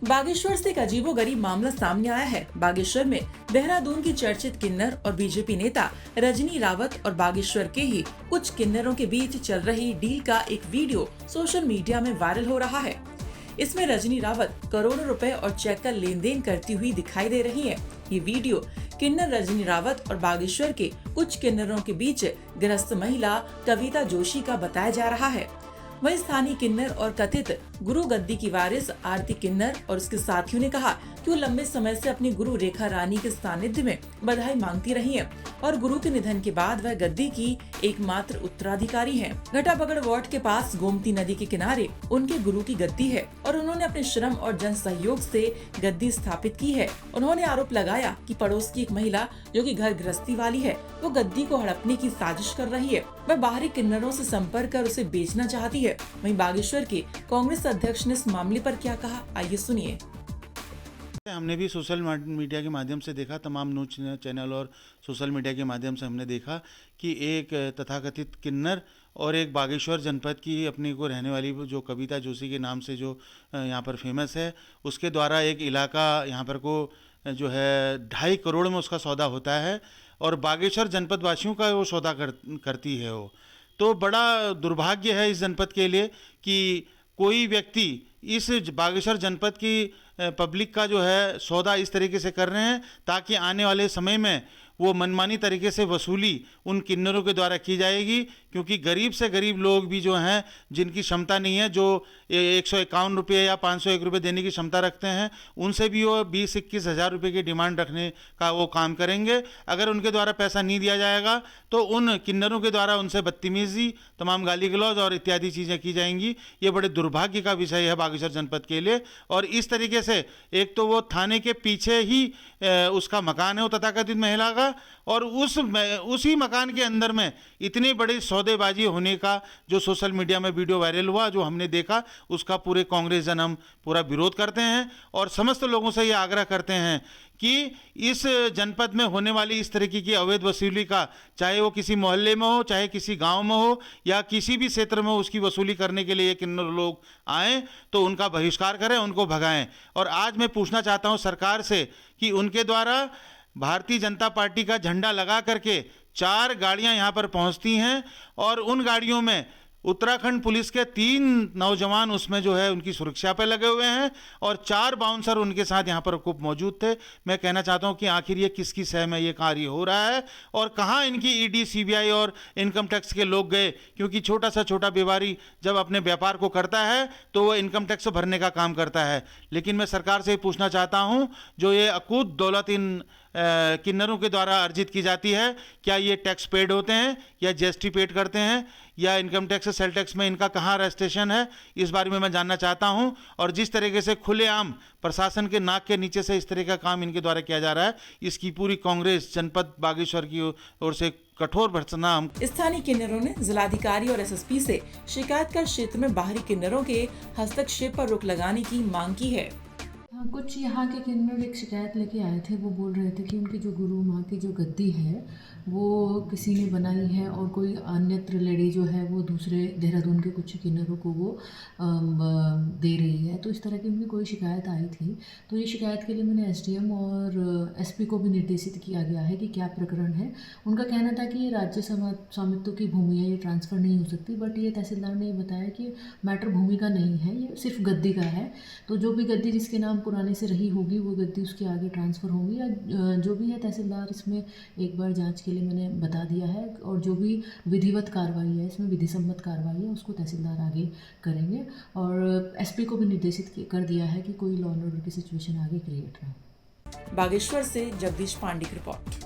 बागेश्वर से एक अजीबोगरीब मामला सामने आया है। बागेश्वर में देहरादून की चर्चित किन्नर और बीजेपी नेता रजनी रावत और बागेश्वर के ही कुछ किन्नरों के बीच चल रही डील का एक वीडियो सोशल मीडिया में वायरल हो रहा है। इसमें रजनी रावत करोड़ों रुपए और चेक का लेन देन करती हुई दिखाई दे रही है। ये वीडियो किन्नर रजनी रावत और बागेश्वर के कुछ किन्नरों के बीच गृहस्थ महिला कविता जोशी का बताया जा रहा है। वहीं स्थानीय किन्नर और कथित गुरु गद्दी की वारिस आरती किन्नर और उसके साथियों ने कहा कि वो लंबे समय से अपनी गुरु रेखा रानी के सानिध्य में बधाई मांगती रही है और गुरु के निधन के बाद वह गद्दी की एकमात्र उत्तराधिकारी हैं। घटाबगड़ वार्ड के पास गोमती नदी के किनारे उनके गुरु की गद्दी है और उन्होंने अपने श्रम और जन सहयोग से गद्दी स्थापित की है। उन्होंने आरोप लगाया कि पड़ोस की एक महिला जो कि घर गृहस्थी वाली है, वो गद्दी को हड़पने की साजिश कर रही है। वह बाहरी किन्नरों से संपर्क कर उसे बेचना चाहती है। वहीं बागेश्वर के कांग्रेस अध्यक्ष ने इस मामले पर क्या कहा, आइए सुनिए। हमने भी सोशल मीडिया के माध्यम से देखा, तमाम न्यूज चैनल और सोशल मीडिया के माध्यम से हमने देखा कि एक तथाकथित किन्नर और एक बागेश्वर जनपद की अपनी को रहने वाली जो कविता जोशी के नाम से जो यहाँ पर फेमस है, उसके द्वारा एक इलाका यहाँ पर को जो है 2.5 करोड़ में उसका सौदा होता है और बागेश्वर जनपद वासियों का वो सौदा करती है। वो तो बड़ा दुर्भाग्य है इस जनपद के लिए कि कोई व्यक्ति इस बागेश्वर जनपद की पब्लिक का जो है सौदा इस तरीके से कर रहे हैं ताकि आने वाले समय में वो मनमानी तरीके से वसूली उन किन्नरों के द्वारा की जाएगी, क्योंकि गरीब से गरीब लोग भी जो हैं जिनकी क्षमता नहीं है, जो 151 रुपये या 501 रुपये देने की क्षमता रखते हैं, उनसे भी वो 20-21 हज़ार रुपये की डिमांड रखने का वो काम करेंगे। अगर उनके द्वारा पैसा नहीं दिया जाएगा तो उन किन्नरों के द्वारा उनसे बदतमीजी, तमाम गाली गलौज और इत्यादि चीज़ें की जाएंगी। ये बड़े दुर्भाग्य का विषय है बागेश्वर जनपद के लिए। और इस तरीके से एक तो वो थाने के पीछे ही उसका मकान है वो तथाकथित महिला का, और उसी मकान के अंदर में इतनी बड़ी सौदेबाजी होने का जो सोशल मीडिया में वीडियो वायरल हुआ, जो हमने देखा, उसका पूरे कांग्रेस जन हम पूरा विरोध करते हैं और समस्त लोगों से ये आग्रह करते हैं कि इस जनपद में होने वाली इस तरीके की अवैध वसूली का, चाहे वो किसी मोहल्ले में हो, चाहे किसी गांव में हो या किसी भी क्षेत्र में, उसकी वसूली करने के लिए किन्नर लोग आएँ तो उनका बहिष्कार करें, उनको भगाएं। और आज मैं पूछना चाहता हूं सरकार से कि उनके द्वारा भारतीय जनता पार्टी का झंडा लगा करके 4 गाड़ियां यहां पर पहुंचती हैं और उन गाड़ियों में उत्तराखंड पुलिस के 3 नौजवान उसमें जो है उनकी सुरक्षा पे लगे हुए हैं और 4 बाउंसर उनके साथ यहाँ पर खूब मौजूद थे। मैं कहना चाहता हूँ कि आखिर ये किसकी सह में ये कार्य हो रहा है और कहाँ इनकी ईडी, सीबीआई और इनकम टैक्स के लोग गए, क्योंकि छोटा सा छोटा व्यापारी जब अपने व्यापार को करता है तो वो इनकम टैक्स भरने का काम करता है। लेकिन मैं सरकार से पूछना चाहता हूँ, जो ये अकूत दौलत इन किन्नरों के द्वारा अर्जित की जाती है, क्या ये टैक्स पेड होते हैं या जीएसटी पेड करते हैं या इनकम टैक्स, सेल टैक्स में इनका कहाँ रजिस्ट्रेशन है, इस बारे में मैं जानना चाहता हूं। और जिस तरीके से खुलेआम प्रशासन के नाक के नीचे से इस तरह का काम इनके द्वारा किया जा रहा है, इसकी पूरी कांग्रेस जनपद बागेश्वर की ओर से कठोर भर्त्सना हम। स्थानीय किन्नरों ने जिलाधिकारी और एसएसपी से शिकायत कर क्षेत्र में बाहरी किन्नरों के हस्तक्षेप पर रोक लगाने की मांग की है। कुछ यहाँ के किन्नर एक शिकायत लेके आए थे। वो बोल रहे थे कि उनकी जो गुरु माँ की जो गद्दी है वो किसी ने बनाई है और कोई अन्यत्र लेडी जो है वो दूसरे देहरादून के कुछ किन्नरों को वो दे रही है। तो इस तरह की उनकी कोई शिकायत आई थी। तो ये शिकायत के लिए मैंने एसडीएम और एसपी को भी निर्देशित किया गया है कि क्या प्रकरण है। उनका कहना था कि ये राज्य स्वामित्व की भूमि है, ये ट्रांसफ़र नहीं हो सकती। बट ये तहसीलदार ने बताया कि मैटर भूमि का नहीं है, ये सिर्फ गद्दी का है। तो जो भी गद्दी जिसके नाम पुराने से रही होगी वो गद्दी उसके आगे ट्रांसफ़र होगी या जो भी है, तहसीलदार इसमें एक बार जांच के लिए मैंने बता दिया है। और जो भी विधिवत कार्रवाई है, इसमें विधिसम्मत कार्रवाई है, उसको तहसीलदार आगे करेंगे। और एसपी को भी निर्देशित कर दिया है कि कोई लॉ एंड ऑर्डर की सिचुएशन आगे क्रिएट ना हो। बागेश्वर से जगदीश पांडे की रिपोर्ट।